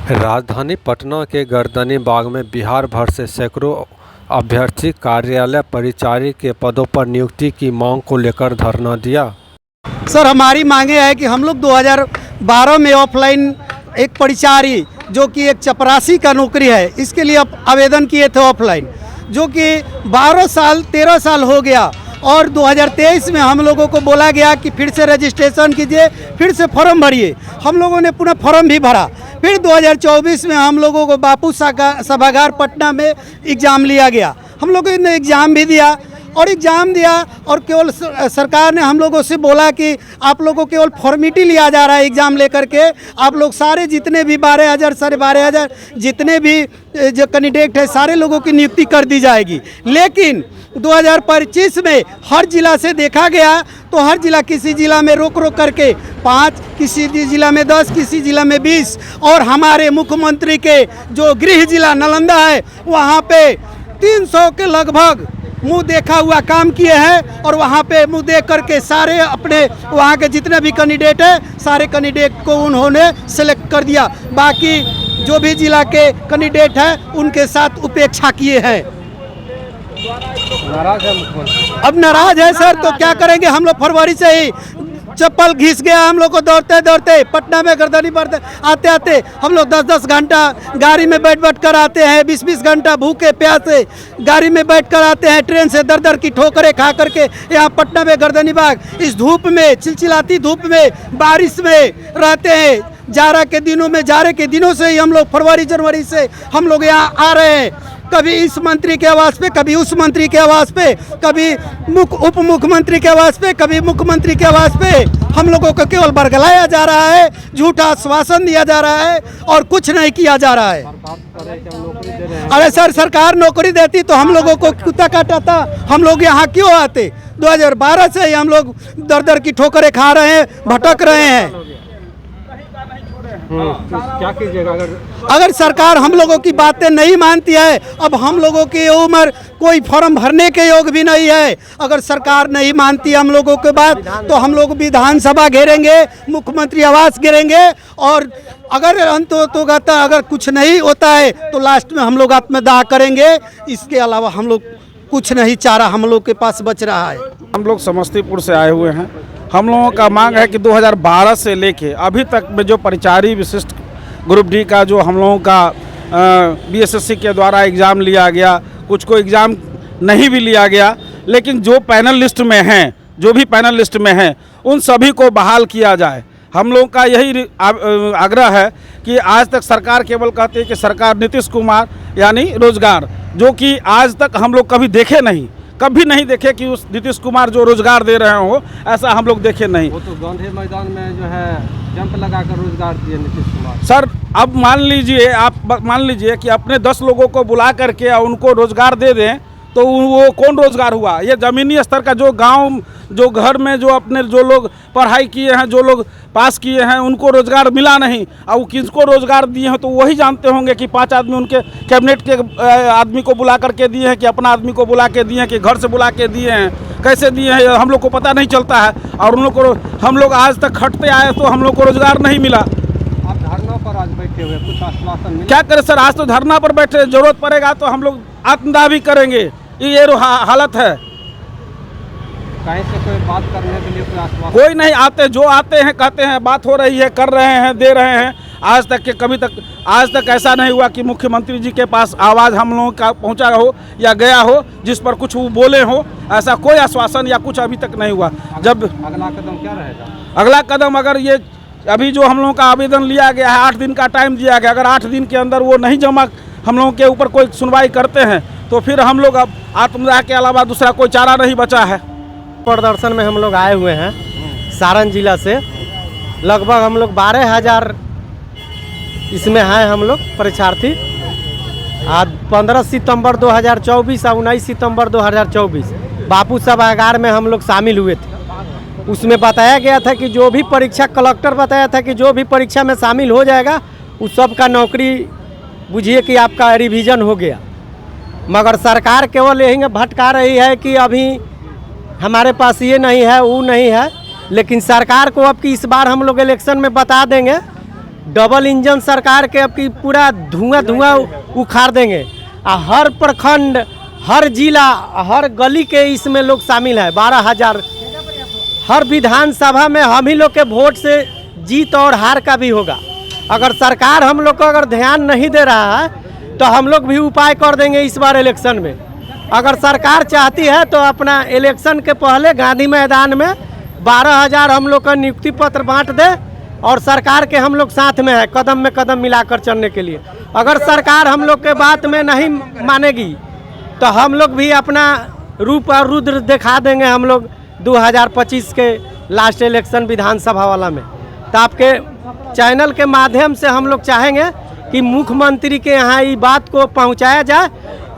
राजधानी पटना के गर्दनी बाग में बिहार भर से सैकड़ों अभ्यर्थी कार्यालय परिचारी के पदों पर नियुक्ति की मांग को लेकर धरना दिया। सर, हमारी मांगे है कि हम लोग 2012 में ऑफलाइन एक परिचारी जो कि एक चपरासी का नौकरी है, इसके लिए आवेदन किए थे ऑफलाइन, जो कि 13 साल हो गया और 2023 में हम लोगों को बोला गया कि फिर से रजिस्ट्रेशन कीजिए, फिर से फॉर्म भरिए। हम लोगों ने पुनः फॉर्म भी भरा। फिर 2024 में हम लोगों को बापू सभागार पटना में एग्ज़ाम लिया गया। हम लोगों ने एग्ज़ाम भी दिया और केवल सरकार ने हम लोगों से बोला कि आप लोगों को केवल फॉर्मेलिटी लिया जा रहा है एग्ज़ाम लेकर के। आप लोग सारे जितने भी 12,000 साढ़े 12,000 जितने भी जो कैंडिडेट है सारे लोगों की नियुक्ति कर दी जाएगी। लेकिन 2025 में हर जिला से देखा गया तो हर जिला किसी जिला में रोक करके 5, किसी जिला में 10, किसी जिला में 20 और हमारे मुख्यमंत्री के जो गृह जिला नालंदा है वहाँ पे 300 के लगभग मुंह देखा हुआ काम किए हैं और वहाँ पे मुंह देख करके सारे अपने वहाँ के जितने भी कैंडिडेट हैं सारे कैंडिडेट को उन्होंने सेलेक्ट कर दिया। बाकी जो भी जिला के कैंडिडेट हैं उनके साथ उपेक्षा किए हैं। नाराज है मुख्यमंत्री? अब नाराज है सर, तो क्या करेंगे। हम लोग फरवरी से ही चप्पल घिस गया हम लोग को, दौड़ते पटना में गर्दनी पर आते हम लोग 10 घंटा गाड़ी में बैठ कर आते हैं, 20 घंटा भूखे प्यासे गाड़ी में बैठ कर आते हैं, ट्रेन से दर की ठोकरें खा करके यहाँ पटना में गर्दनी बाग इस धूप में, चिलचिलाती धूप में, बारिश में रहते हैं। जाड़े के दिनों से ही हम लोग फरवरी जनवरी से हम लोग यहाँ आ रहे हैं, कभी इस मंत्री के आवास पे, कभी उस मंत्री के आवास पे, कभी उप मुख्यमंत्री के आवास पे, कभी मुख्यमंत्री के आवास पे हम लोगों को केवल बरगलाया जा रहा है, झूठा आश्वासन दिया जा रहा है और कुछ नहीं किया जा रहा है। अरे सर, सरकार नौकरी देती तो हम लोगों को कुत्ता काटता, हम लोग यहाँ क्यों आते। 2012 से ही हम लोग दर की ठोकरें खा रहे हैं, भटक रहे हैं। क्या कीजिएगा अगर सरकार हम लोगों की बातें नहीं मानती है। अब हम लोगों की उम्र कोई फॉर्म भरने के योग भी नहीं है। अगर सरकार नहीं मानती हम लोगों के बात तो हम लोग विधानसभा घेरेंगे, मुख्यमंत्री आवास घेरेंगे और अगर अंततोगत्वा अगर कुछ नहीं होता है तो लास्ट में हम लोग आत्मदाह करेंगे। इसके अलावा हम लोग कुछ नहीं चारा हम लोग के पास बच रहा है। हम लोग समस्तीपुर से आए हुए हैं। हम लोगों का मांग है कि 2012 से लेके अभी तक में जो परिचारी विशिष्ट ग्रुप डी का जो हम लोगों का बीएसएससी के द्वारा एग्ज़ाम लिया गया, कुछ को एग्ज़ाम नहीं भी लिया गया, लेकिन जो पैनल लिस्ट में हैं, जो भी पैनल लिस्ट में हैं उन सभी को बहाल किया जाए। हम लोगों का यही आग्रह है कि आज तक सरकार केवल कहती है कि सरकार नीतीश कुमार यानी रोजगार, जो कि आज तक हम लोग कभी देखे नहीं, कभी नहीं देखे कि उस नीतीश कुमार जो रोजगार दे रहे हो, ऐसा हम लोग देखे नहीं। वो तो गांधी मैदान में जो है जंप लगाकर रोजगार दिए नीतीश कुमार। सर, अब आप मान लीजिए कि अपने 10 लोगों को बुला करके उनको रोजगार दे दें तो वो कौन रोजगार हुआ। ये ज़मीनी स्तर का जो गांव, जो घर में जो लोग पढ़ाई किए हैं, जो लोग पास किए हैं, उनको रोजगार मिला नहीं और किसको रोजगार दिए हैं तो वही जानते होंगे कि 5 आदमी उनके कैबिनेट के आदमी को बुला करके दिए हैं कि अपना आदमी को बुला के दिए हैं कि घर से बुला के दिए हैं, कैसे दिए हैं हम लोग को पता नहीं चलता है। और उन लोग को हम लोग आज तक खटते आए तो हम लोग को रोजगार नहीं मिला। आप धरना पर आज बैठे हुए, कुछ आश्वासन मिला? क्या करें सर, आज तो धरना पर बैठे, जरूरत पड़ेगा तो हम लोग आत्मदाह भी करेंगे। ये हालत है। कहीं से कोई बात करने के लिए कोई आश्वासन? कोई नहीं आते, जो आते हैं कहते हैं बात हो रही है, कर रहे हैं, दे रहे हैं। आज तक ऐसा नहीं हुआ कि मुख्यमंत्री जी के पास आवाज़ हम लोगों का पहुंचा हो या गया हो जिस पर कुछ वो बोले हो। ऐसा कोई आश्वासन या कुछ अभी तक नहीं हुआ। जब अगला कदम क्या रहेगा? अगला कदम, अगर ये अभी जो हम लोगों का आवेदन लिया गया है, 8 दिन का टाइम दिया गया, अगर 8 दिन के अंदर वो नहीं जमा, हम लोगों के ऊपर कोई सुनवाई करते हैं तो फिर हम लोग अब आत्मदाह के अलावा दूसरा कोई चारा नहीं बचा है। प्रदर्शन में हम लोग आए हुए हैं सारण जिला से, लगभग हम लोग 12,000 इसमें हैं हम लोग परीक्षार्थी। आज 15 सितंबर 2024 और 19 सितंबर 2024 बापू सभागार में हम लोग शामिल हुए थे। उसमें बताया गया था कि जो भी परीक्षा, कलेक्टर बताया था कि जो भी परीक्षा में शामिल हो जाएगा उस सब का नौकरी बुझिए कि आपका रिवीजन हो गया। मगर सरकार केवल यही भटका रही है कि अभी हमारे पास ये नहीं है, वो नहीं है। लेकिन सरकार को अब कि इस बार हम लोग इलेक्शन में बता देंगे डबल इंजन सरकार के अब की पूरा धुआं उखाड़ देंगे। हर प्रखंड, हर जिला, हर गली के इसमें लोग शामिल है। 12,000 हर विधानसभा में हम ही लोग के वोट से जीत और हार का भी होगा। अगर सरकार हम लोग को अगर ध्यान नहीं दे रहा है तो हम लोग भी उपाय कर देंगे इस बार इलेक्शन में। अगर सरकार चाहती है तो अपना इलेक्शन के पहले गांधी मैदान में 12,000 हम लोग का नियुक्ति पत्र बांट दे और सरकार के हम लोग साथ में है, कदम में कदम मिलाकर चलने के लिए। अगर सरकार हम लोग के बात में नहीं मानेगी तो हम लोग भी अपना रूप और रुद्र दिखा देंगे हम लोग 2025 के लास्ट इलेक्शन विधानसभा वाला में। तो आपके चैनल के माध्यम से हम लोग चाहेंगे कि मुख्यमंत्री के यहाँ ये बात को पहुँचाया जाए।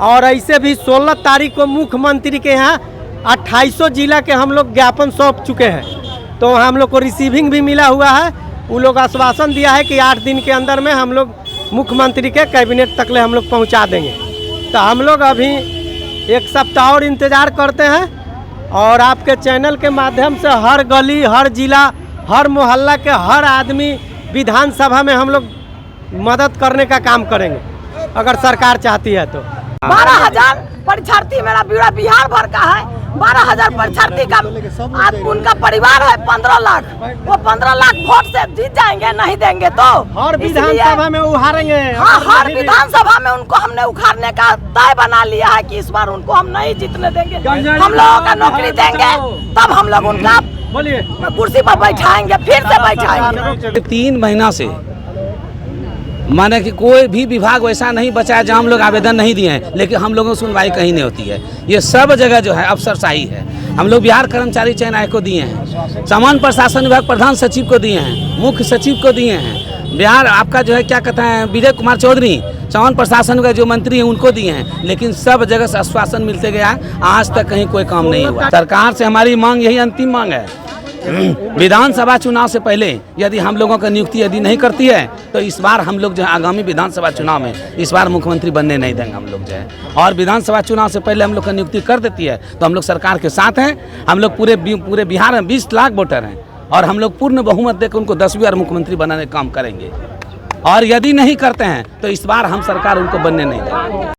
और ऐसे भी 16 तारीख को मुख्यमंत्री के यहाँ 2800 जिला के हम लोग ज्ञापन सौंप चुके हैं। तो हम लोग को रिसीविंग भी मिला हुआ है। वो लोग आश्वासन दिया है कि 8 दिन के अंदर में हम लोग मुख्यमंत्री के कैबिनेट तक ले हम लोग पहुँचा देंगे। तो हम लोग अभी 1 सप्ताह और इंतज़ार करते हैं और आपके चैनल के माध्यम से हर गली, हर जिला, हर मोहल्ला के हर आदमी विधानसभा में हम लोग मदद करने का काम करेंगे अगर सरकार चाहती है तो। 12,000 परीक्षार्थी मेरा पूरा बिहार भर का है। 12,000 परीक्षार्थी का आज उनका परिवार है 15 लाख। वो 15 लाख वोट से जीत जाएंगे, नहीं देंगे तो हर विधानसभा में उखाड़ेंगे। हाँ, हर विधानसभा में उनको हमने उखाड़ने का तय बना लिया है कि इस बार उनको हम नहीं जीतने देंगे। हम लोगों का नौकरी देंगे तब हम लोग उनका कुर्सी पर बैठाएंगे, फिर से बैठाएंगे। 3 महीना से माने कि कोई भी विभाग वैसा नहीं बचा है जहाँ हम लोग आवेदन नहीं दिए हैं, लेकिन हम लोगों की सुनवाई कहीं नहीं होती है। ये सब जगह जो है अफसरशाही है। हम लोग बिहार कर्मचारी चयन आयोग को दिए हैं, सामान्य प्रशासन विभाग प्रधान सचिव को दिए हैं, मुख्य सचिव को दिए हैं, बिहार आपका जो है क्या कहते हैं विजय कुमार चौधरी सामान्य प्रशासन का जो मंत्री हैं उनको दिए हैं, लेकिन सब जगह से आश्वासन मिलते गया, आज तक कहीं कोई काम नहीं हुआ। सरकार से हमारी मांग यही अंतिम मांग है, विधानसभा चुनाव से पहले यदि हम लोगों का नियुक्ति यदि नहीं करती है तो इस बार हम लोग जो है आगामी विधानसभा चुनाव में इस बार मुख्यमंत्री बनने नहीं देंगे हम लोग जो है। और विधानसभा चुनाव से पहले हम लोग का नियुक्ति कर देती है तो हम लोग सरकार के साथ हैं। हम लोग पूरे बिहार में 20 लाख वोटर हैं और हम लोग पूर्ण बहुमत देकर उनको 10वीं बार मुख्यमंत्री बनाने का काम करेंगे। और यदि नहीं करते हैं तो इस बार हम सरकार उनको बनने नहीं देंगे।